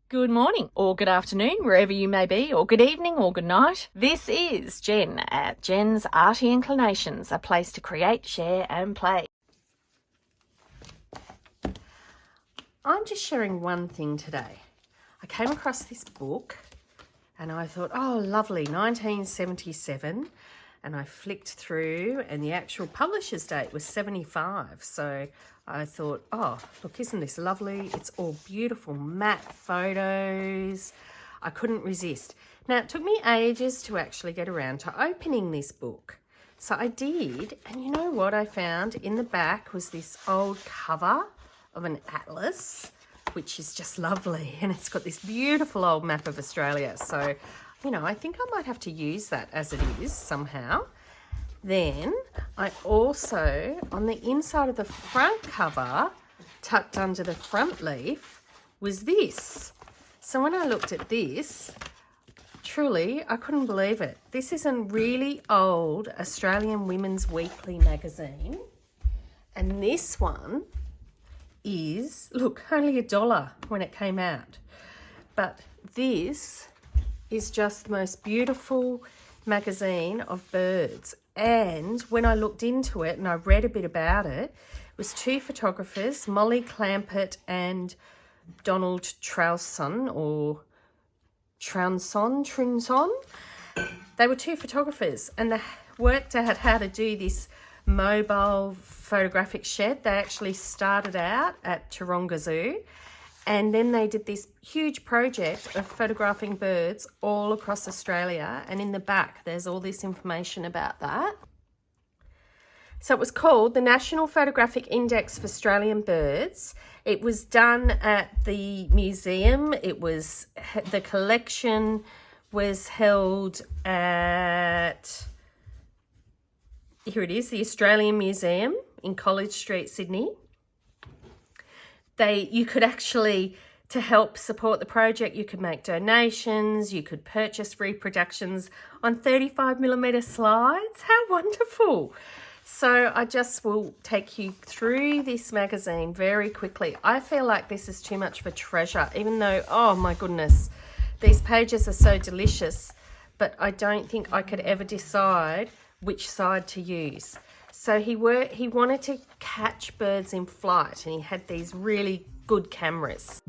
Good morning, or good afternoon, wherever you may be, or good evening, or good night. This is Jen at JensArtyInclinations, a place to create, share, and play. I'm just sharing one thing today. I came across this book and I thought, oh, lovely, 1977. And I flicked through and the actual publisher's date was 75. So I thought, oh, look, isn't this lovely? It's all beautiful matte photos. I couldn't resist. Now, it took me ages to actually get around to opening this book. So I did, and you know what I found? In the back was this old cover of an atlas, which is just lovely. And it's got this beautiful old map of Australia. So, you know, I think I might have to use that as it is somehow. Then I also, on the inside of the front cover, tucked under the front leaf, was this. So when I looked at this, truly, I couldn't believe it. This is a really old Australian Women's Weekly magazine. And this one is, look, only $1 when it came out. But this is just the most beautiful magazine of birds. And when I looked into it and I read a bit about it, it was two photographers, Molly Clampett and Donald Trowson, or Trunson. They were two photographers and they worked out how to do this mobile photographic shed. They actually started out at Taronga Zoo, and then they did this huge project of photographing birds all across Australia. And in the back, there's all this information about that. So it was called the National Photographic Index for Australian Birds. It was done at the museum. The collection was held at, here it is, the Australian Museum in College Street, Sydney. You could actually, to help support the project, you could make donations, you could purchase reproductions on 35mm slides. How wonderful. So I just will take you through this magazine very quickly. I feel like this is too much of a treasure, even though, oh my goodness, these pages are so delicious, but I don't think I could ever decide which side to use. So he wanted to catch birds in flight, and he had these really good cameras.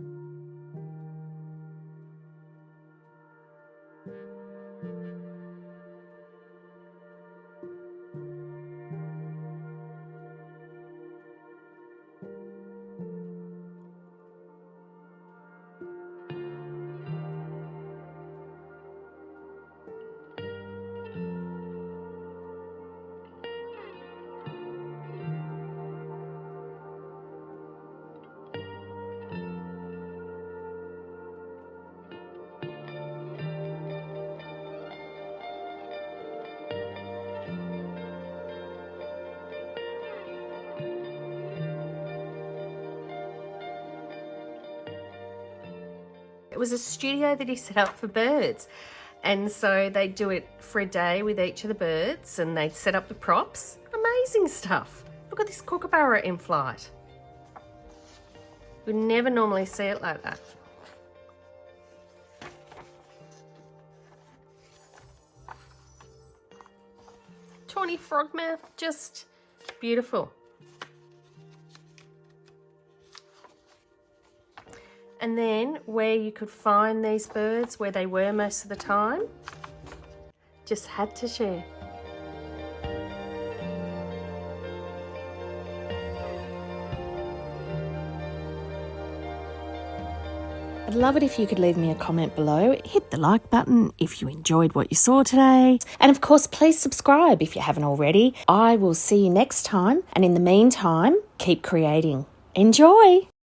It was a studio that he set up for birds. And so they'd do it for a day with each of the birds, and they'd set up the props. Amazing stuff. Look at this kookaburra in flight. We'd never normally see it like that. Tawny frogmouth, just beautiful. And then where you could find these birds, where they were most of the time, just had to share. I'd love it if you could leave me a comment below. Hit the like button if you enjoyed what you saw today. And of course, please subscribe if you haven't already. I will see you next time. And in the meantime, keep creating. Enjoy!